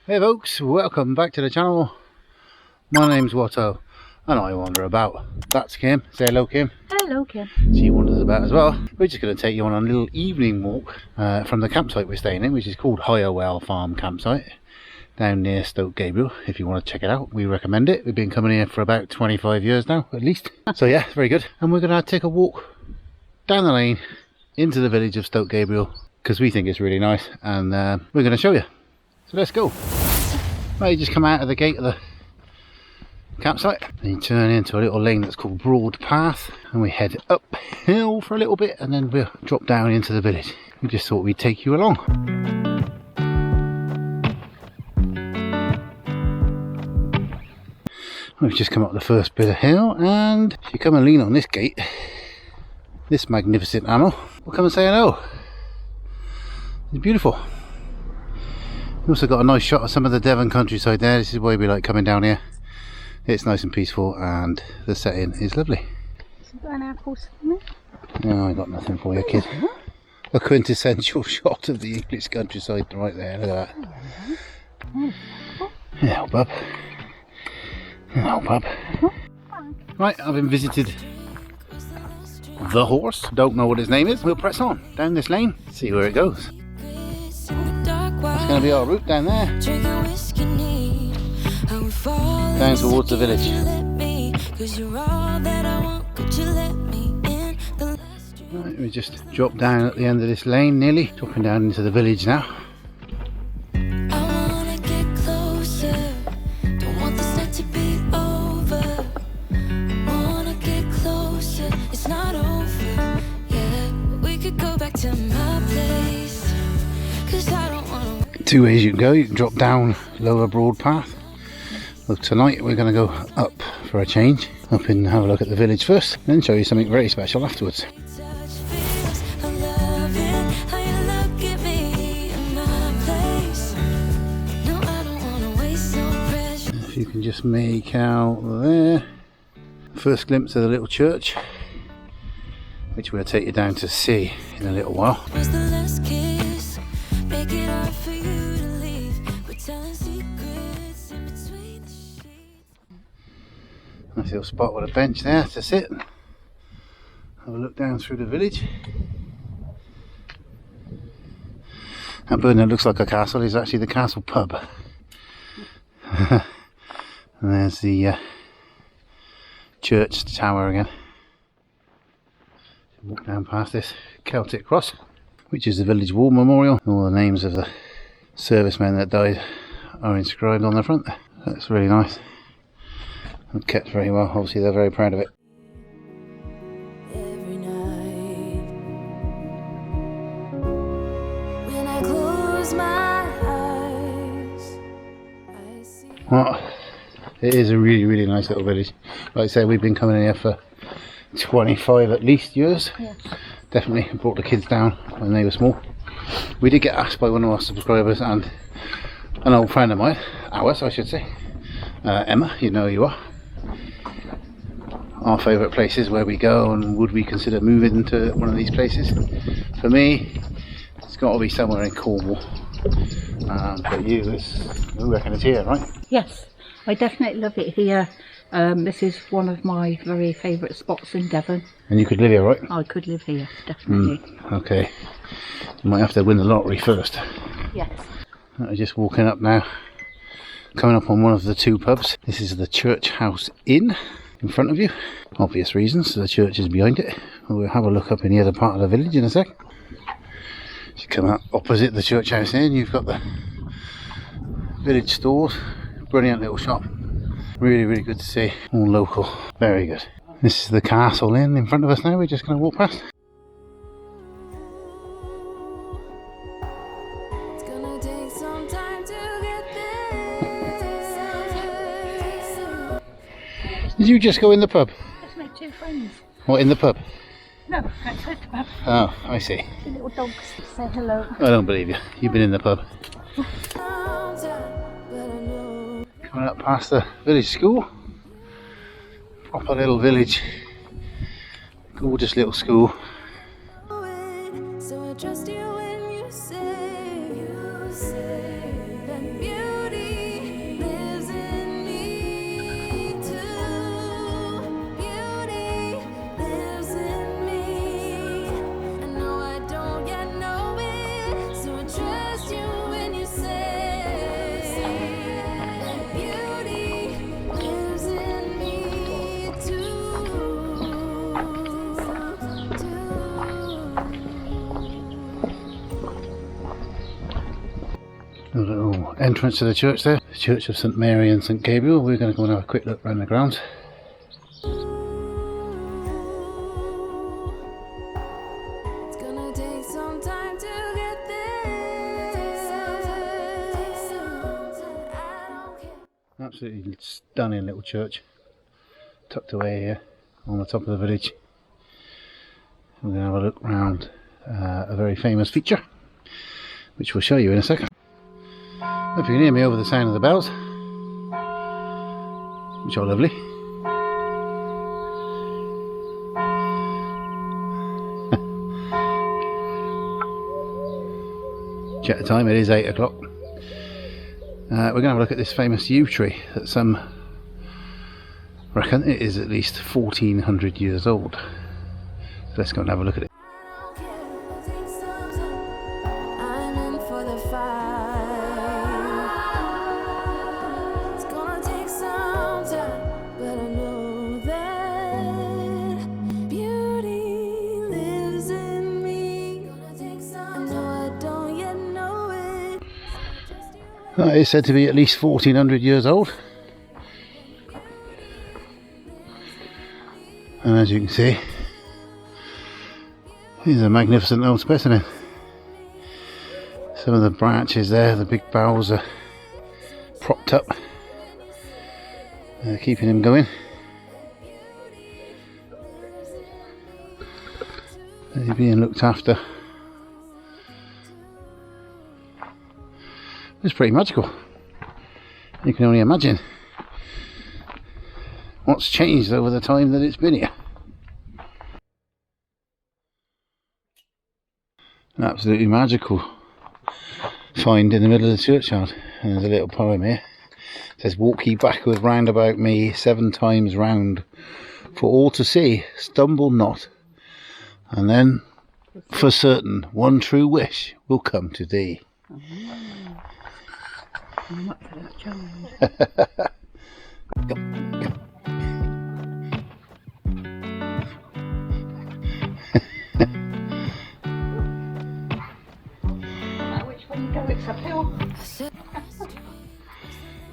Hey folks, welcome back to the channel. My name's Watto and I wander about. That's Kim. Say hello, Kim. Hello, Kim. She wanders about as well. We're just going to take you on a little evening walk from the campsite we're staying in, which is called Highwell Farm Campsite down near Stoke Gabriel. If you want to check it out, we recommend it. We've been coming here for about 25 years now at least. So yeah, very good. And we're going to take a walk down the lane into the village of Stoke Gabriel because we think it's really nice, and we're going to show you. So let's go. Right, you just come out of the gate of the campsite and you turn into a little lane that's called Broad Path, and we head uphill for a little bit and then we'll drop down into the village. We just thought we'd take you along. We've just come up the first bit of hill, and if you come and lean on this gate, this magnificent animal will come and say hello. It's beautiful. We've also got a nice shot of some of the Devon countryside there. This is why we like coming down here. It's nice and peaceful and the setting is lovely. No, I got nothing for you, kid. A quintessential shot of the English countryside right there. Look at that. Hello, bub. Hello, bub. Right, having visited the horse, don't know what his name is, we'll press on down this lane, see where it goes. That's going to be our route down there, down towards the village. Right, we just dropped down at the end of this lane, nearly dropping down into the village now. Two ways you can go. You can drop down lower Broad Path. Look, tonight we're going to go up for a change, up and have a look at the village first, then show you something very special afterwards. If you can just make out there, first glimpse of the little church, which we'll take you down to see in a little while. Nice little spot with a bench there to sit and have a look down through the village. That building that looks like a castle is actually the castle pub. And there's the church tower again. Walk down past this Celtic cross, which is the village war memorial. All the names of the servicemen that died are inscribed on the front there. That's really nice. And kept very well. Obviously they're very proud of it. Every night when I close my eyes, I see. Well, it is a really nice little village. Like I say, we've been coming in here for 25 at least years. Yes. Definitely brought the kids down when they were small. We did get asked by one of our subscribers and an old friend of mine, ours I should say, Emma, you know who you are, our favourite places where we go and would we consider moving to one of these places. For me, it's got to be somewhere in Cornwall. For you, you reckon it's here, right? Yes, I definitely love it here. This is one of my very favourite spots in Devon. And you could live here, right? I could live here, definitely. Okay. You might have to win the lottery first. Yes. I'm just walking up now, coming up on one of the two pubs. This is the Church House Inn in front of you. Obvious reasons, so the church is behind it. We'll have a look up in the other part of the village in a sec. As you come out opposite the Church House Inn, you've got the village stores. Brilliant little shop. Really good to see. All local. Very good. This is the Castle Inn in front of us now. We're just going to walk past. It's gonna take some time to get there. Did you just go in the pub? Just made two friends. What, in the pub? No, outside the pub. Oh, I see. The little dogs say hello. I don't believe you. You've been in the pub. Coming up past the village school. Proper little village. Gorgeous little school. So I trust you when you say that beauty A little entrance to the church there, the Church of St Mary and St Gabriel. We're going to go and have a quick look around the grounds. It's gonna take some time to get there. I don't care. Absolutely stunning little church, tucked away here on the top of the village. We're going to have a look round a very famous feature, which we'll show you in a second. If you can hear me over the sound of the bells, which are lovely. Check the time, it is 8 o'clock. We're going to have a look at this famous yew tree that some reckon it is at least 1400 years old. So let's go and have a look at it. I'm in for the fight. It's gonna take some time, but I know that beauty lives in me. Gonna take some time. I know I don't yet know it. It is said to be at least 1400 years old. And as you can see, here's a magnificent old specimen. Some of the branches there, the big boughs are propped up, keeping him going. He's being looked after. It's pretty magical. You can only imagine what's changed over the time that it's been here. An absolutely magical find in the middle of the churchyard. And there's a little poem here. It says, "Walk ye backward round about me 7 times round, for all to see, stumble not, and then for certain one true wish will come to thee." I'm up for that challenge. Which way you go? It's uphill.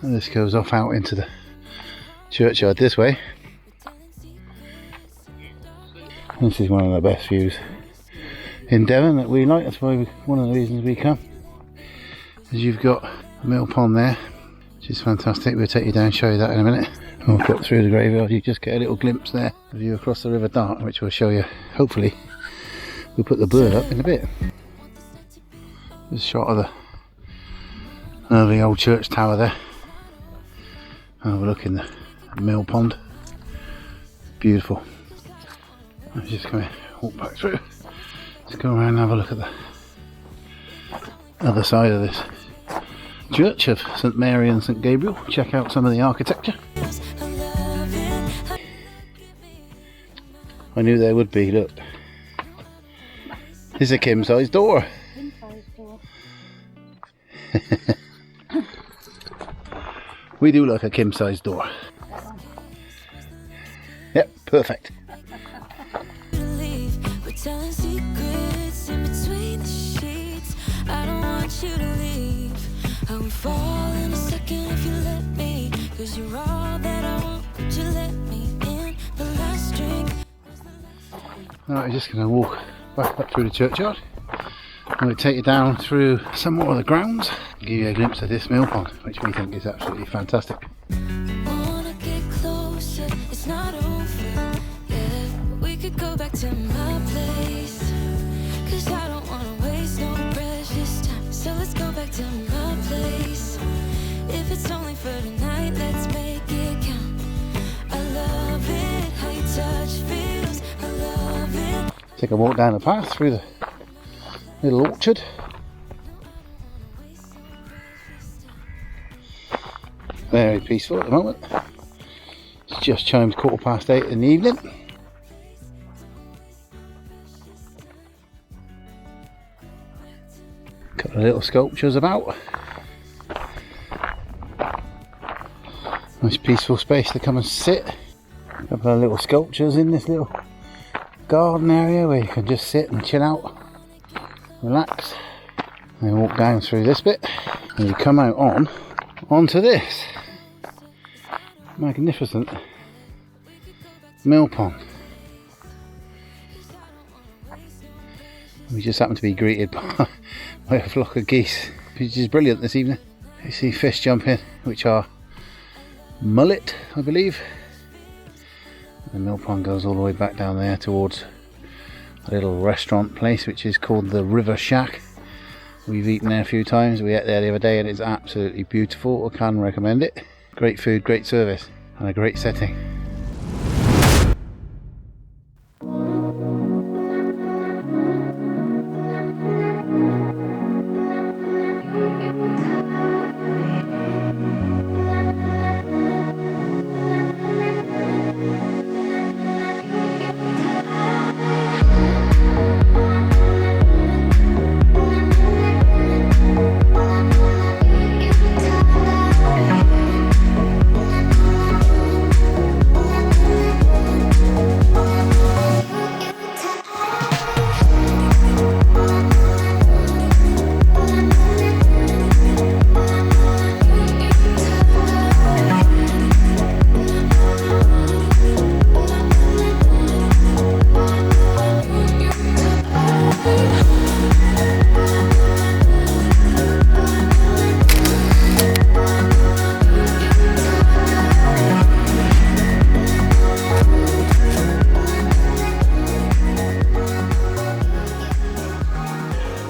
And this goes off out into the churchyard this way. This is one of the best views in Devon that we like. That's why one of the reasons we come. As you've got a mill pond there, which is fantastic. We'll take you down and show you that in a minute. We'll walk up through the graveyard. You just get a little glimpse there of you across the River Dart, which we'll show you. Hopefully we'll put the bird up in a bit. There's a shot of the lovely old church tower there. Have a look in the mill pond. Beautiful. Let's just come in, walk back through. Let's go around and have a look at the other side of this Church of St Mary and St Gabriel. Check out some of the architecture. I knew there would be, look. This is a Kim-sized door. We do like a Kim-sized door. Yep, perfect. We're telling secrets in between the sheets. I don't want you to leave. I would fall in a second if you let me. 'Cause you're all that I want. Would you let me in? The last drink. Alright, we're just going to walk back up through the churchyard. I'm going to take you down through some more of the grounds and give you a glimpse of this mill pond, which we think is absolutely fantastic. Wanna get closer, it's not over. Yeah, we could go back to my place. 'Cause I don't wanna waste no precious time. So let's go back to my place. If it's only for tonight, let's make it count. I love it, how your touch feels. I love it. Take a walk down the path through the little orchard. Very peaceful at the moment. It's just chimed 8:15 in the evening. Couple of little sculptures about. Nice peaceful space to come and sit. Couple of little sculptures in this little garden area where you can just sit and chill out, relax, and walk down through this bit. And you come out onto this magnificent mill pond. We just happen to be greeted by a flock of geese, which is brilliant this evening. You see fish jumping, which are mullet, I believe. The mill pond goes all the way back down there towards a little restaurant place which is called the River Shack. We've eaten there a few times. We ate there the other day and it's absolutely beautiful. I can recommend it. Great food, great service and a great setting.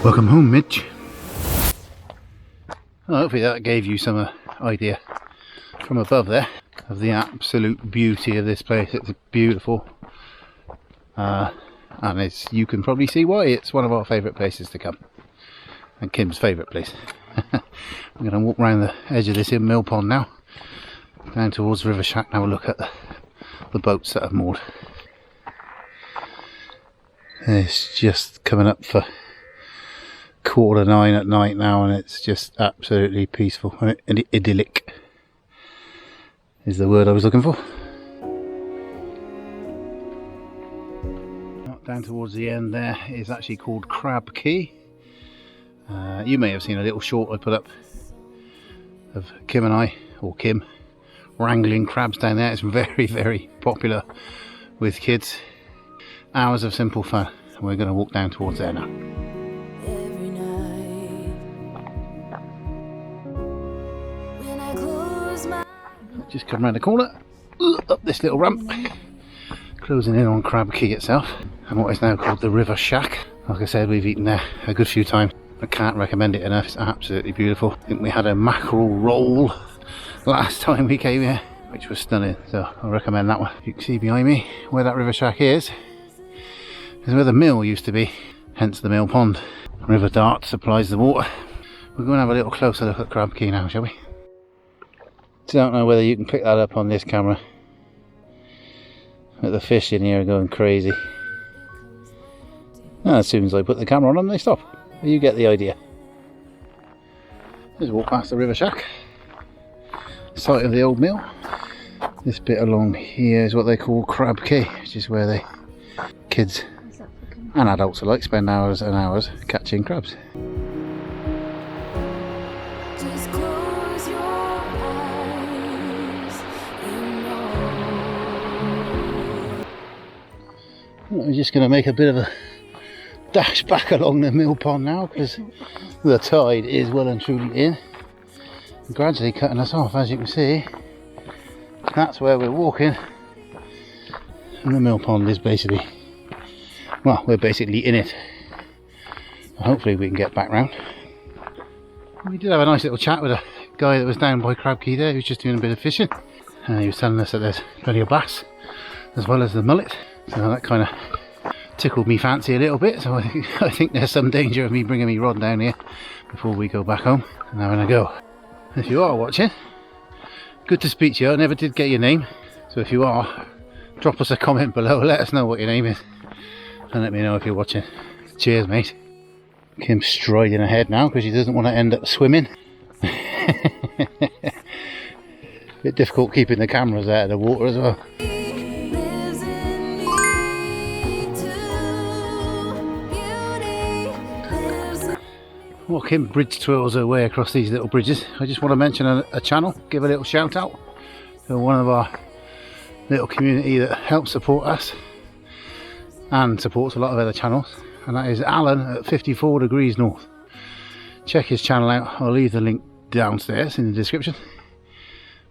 Welcome home, Mitch. Well, hopefully that gave you some idea from above there of the absolute beauty of this place. It's beautiful, and as you can probably see why, it's one of our favourite places to come, and Kim's favourite place. I'm going to walk around the edge of this mill pond now, down towards River Shack, and have a look at the boats that have moored. It's just coming up for 9:15 at night now, and it's just absolutely peaceful and idyllic is the word I was looking for. Down towards the end there is actually called Crab Key. You may have seen a little short I put up of Kim and I, or Kim, wrangling crabs down there. It's very, very popular with kids. Hours of simple fun, and we're going to walk down towards there now. Just come around the corner, up this little ramp, closing in on Crab Key itself, and what is now called the River Shack. Like I said, we've eaten there a good few times. I can't recommend it enough. It's absolutely beautiful. I think we had a mackerel roll last time we came here, which was stunning, so I recommend that one. You can see behind me where that River Shack is where the mill used to be, hence the mill pond. River Dart supplies the water. We're going to have a little closer look at Crab Key now, shall we? Don't know whether you can pick that up on this camera, but the fish in here are going crazy. As soon as I put the camera on them, they stop. You get the idea. Just walk past the River Shack, site of the old mill. This bit along here is what they call Crab Key, which is where they, kids and adults alike, spend hours and hours catching crabs. Just close your eyes, We're just going to make a bit of a dash back along the mill pond now, because the tide is well and truly in, gradually cutting us off. As you can see, that's where we're walking, and the mill pond is basically, well, we're basically in it. Hopefully we can get back round. We did have a nice little chat with a guy that was down by Crab Key there, who was just doing a bit of fishing, and he was telling us that there's plenty of bass as well as the mullet, so that kind of tickled me fancy a little bit. So I think there's some danger of me bringing me rod down here before we go back home and having a go. If you are watching, good to speak to you. I never did get your name, so if you are, drop us a comment below, let us know what your name is, and let me know if you're watching. Cheers, mate. Kim's striding ahead now because she doesn't want to end up swimming. Bit difficult keeping the cameras out of the water as well. While Kim bridge twirls her way across these little bridges, I just want to mention a channel, give a little shout out to one of our little community that helps support us and supports a lot of other channels, and that is Alan at 54 Degrees North. Check his channel out, I'll leave the link downstairs in the description.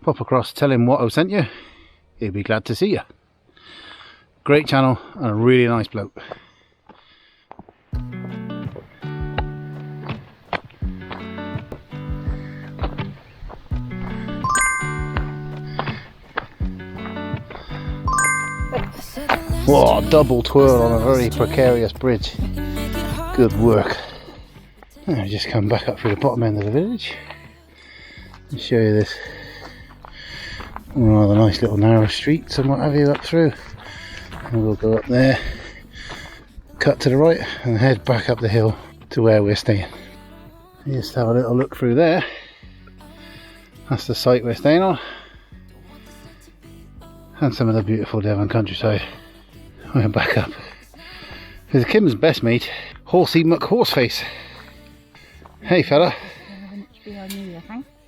Pop across, tell him what I sent you, he'll be glad to see you. Great channel and a really nice bloke. Whoa, double twirl on a very precarious bridge. Good work. I'll just come back up through the bottom end of the village and show you this rather nice little narrow streets and what have you up through. And we'll go up there, cut to the right and head back up the hill to where we're staying. Just have a little look through there. That's the site we're staying on. And some of the beautiful Devon countryside. We're back up. This is Kim's best mate, Horsey McHorseface. Hey fella.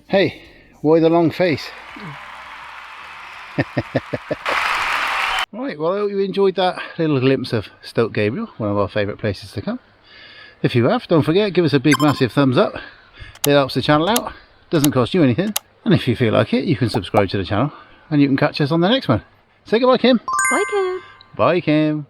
Hey, why the long face? Right, well I hope you enjoyed that little glimpse of Stoke Gabriel, one of our favourite places to come. If you have, don't forget, give us a big massive thumbs up. It helps the channel out, doesn't cost you anything. And if you feel like it, you can subscribe to the channel and you can catch us on the next one. Say goodbye, Kim. Bye, Kim. Bye, Kim.